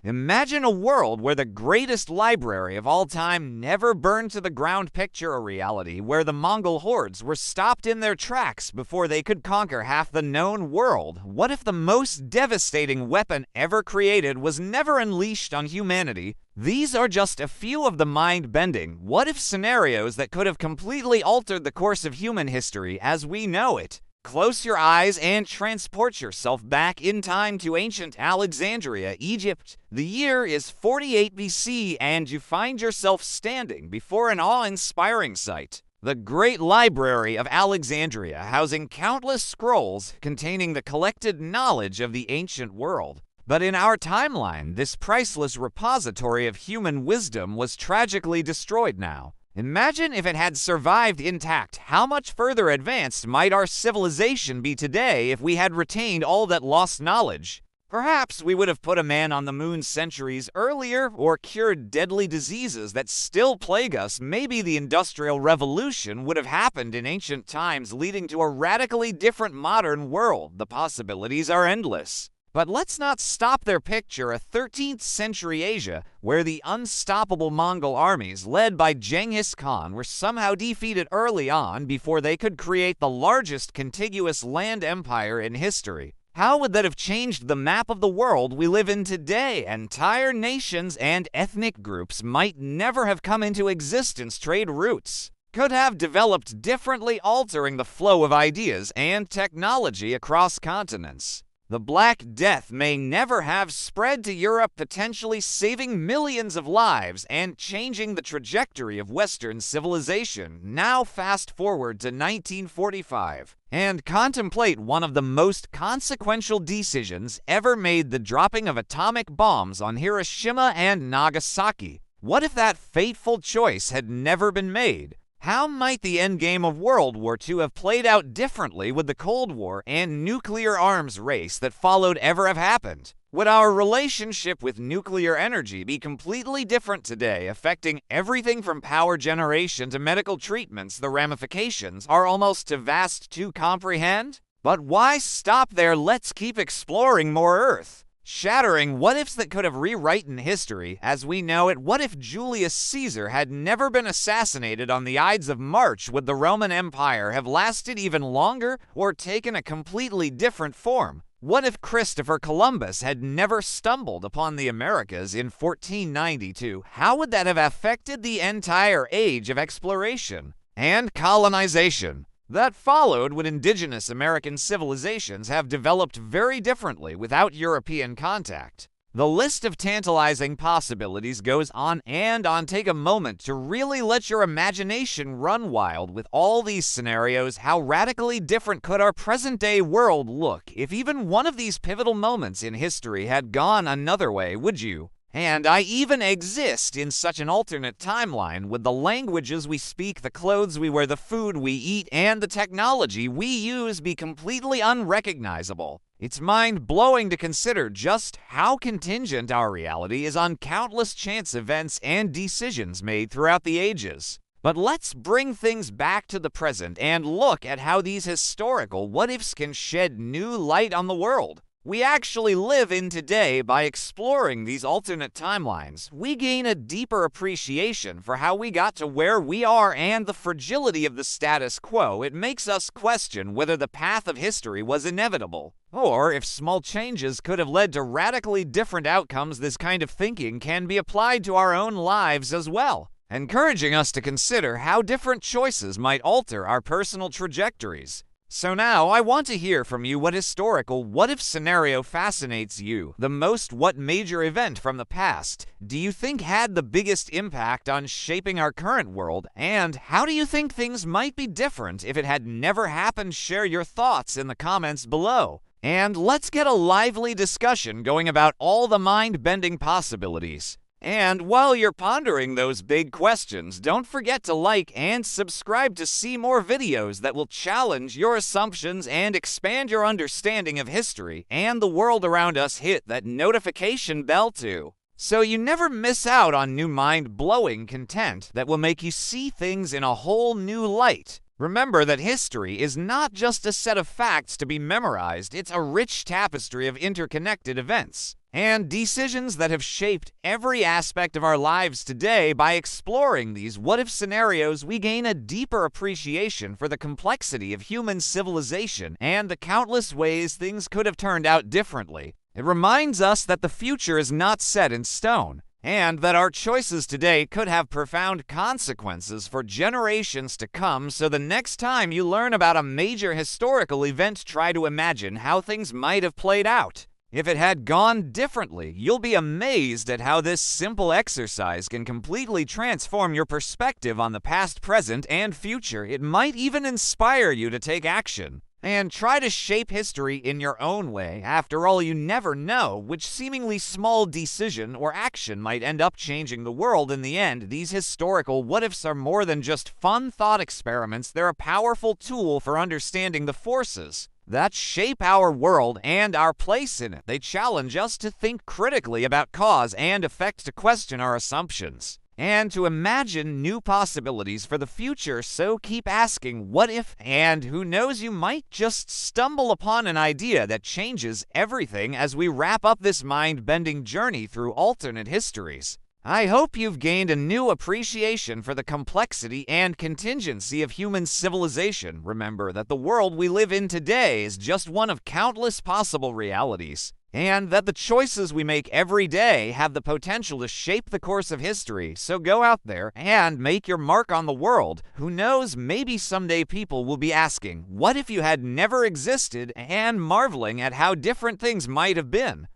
Imagine a world where the greatest library of all time never burned to the ground. Picture a reality where the Mongol hordes were stopped in their tracks before they could conquer half the known world. What if the most devastating weapon ever created was never unleashed on humanity? These are just a few of the mind-bending what-if scenarios that could have completely altered the course of human history as we know it. Close your eyes and transport yourself back in time to ancient Alexandria, Egypt. The year is 48 BC, and you find yourself standing before an awe-inspiring sight. The great Library of Alexandria, housing countless scrolls containing the collected knowledge of the ancient world. But in our timeline, this priceless repository of human wisdom was tragically destroyed now. Imagine if it had survived intact. How much further advanced might our civilization be today if we had retained all that lost knowledge? Perhaps we would have put a man on the moon centuries earlier, or cured deadly diseases that still plague us. Maybe the Industrial Revolution would have happened in ancient times, leading to a radically different modern world. The possibilities are endless. But let's not stop there. Picture a 13th century Asia where the unstoppable Mongol armies led by Genghis Khan were somehow defeated early on before they could create the largest contiguous land empire in history. How would that have changed the map of the world we live in today? Entire nations and ethnic groups might never have come into existence. Trade routes could have developed differently, altering the flow of ideas and technology across continents. The Black Death may never have spread to Europe, potentially saving millions of lives and changing the trajectory of Western civilization. Now fast forward to 1945 and contemplate one of the most consequential decisions ever made: the dropping of atomic bombs on Hiroshima and Nagasaki. What if that fateful choice had never been made? How might the endgame of World War II have played out differently? Would the Cold War and nuclear arms race that followed ever have happened? Would our relationship with nuclear energy be completely different today, affecting everything from power generation to medical treatments? The ramifications are almost too vast to comprehend. But why stop there? Let's keep exploring more Earth shattering what-ifs that could have rewritten history as we know it. What if Julius Caesar had never been assassinated on the Ides of March? Would the Roman Empire have lasted even longer or taken a completely different form? What if Christopher Columbus had never stumbled upon the Americas in 1492? How would that have affected the entire age of exploration and colonization that followed? Would indigenous American civilizations have developed very differently without European contact? The list of tantalizing possibilities goes on and on. Take a moment to really let your imagination run wild with all these scenarios. How radically different could our present-day world look if even one of these pivotal moments in history had gone another way? Would you and I even exist in such an alternate timeline? Would the languages we speak, the clothes we wear, the food we eat, and the technology we use be completely unrecognizable? It's mind-blowing to consider just how contingent our reality is on countless chance events and decisions made throughout the ages. But let's bring things back to the present and look at how these historical what-ifs can shed new light on the world we actually live in today. By exploring these alternate timelines, we gain a deeper appreciation for how we got to where we are and the fragility of the status quo. It makes us question whether the path of history was inevitable, or if small changes could have led to radically different outcomes. This kind of thinking can be applied to our own lives as well, encouraging us to consider how different choices might alter our personal trajectories. So now I want to hear from you. What historical what-if scenario fascinates you the most? What major event from the past do you think had the biggest impact on shaping our current world? And how do you think things might be different if it had never happened? Share your thoughts in the comments below. And let's get a lively discussion going about all the mind-bending possibilities. And while you're pondering those big questions, don't forget to like and subscribe to see more videos that will challenge your assumptions and expand your understanding of history and the world around us. Hit that notification bell too, so you never miss out on new mind-blowing content that will make you see things in a whole new light. Remember that history is not just a set of facts to be memorized, it's a rich tapestry of interconnected events and decisions that have shaped every aspect of our lives today. By exploring these what-if scenarios, we gain a deeper appreciation for the complexity of human civilization and the countless ways things could have turned out differently. It reminds us that the future is not set in stone, and that our choices today could have profound consequences for generations to come. So the next time you learn about a major historical event, try to imagine how things might have played out. If it had gone differently, you'll be amazed at how this simple exercise can completely transform your perspective on the past, present, and future. It might even inspire you to take action and try to shape history in your own way. After all, you never know which seemingly small decision or action might end up changing the world in the end. These historical what-ifs are more than just fun thought experiments. They're a powerful tool for understanding the forces that shape our world and our place in it. They challenge us to think critically about cause and effect, to question our assumptions, and to imagine new possibilities for the future. So keep asking what if, and who knows, you might just stumble upon an idea that changes everything. As we wrap up this mind-bending journey through alternate histories, I hope you've gained a new appreciation for the complexity and contingency of human civilization. Remember that the world we live in today is just one of countless possible realities, and that the choices we make every day have the potential to shape the course of history. So go out there and make your mark on the world. Who knows, maybe someday people will be asking, what if you had never existed, and marveling at how different things might have been.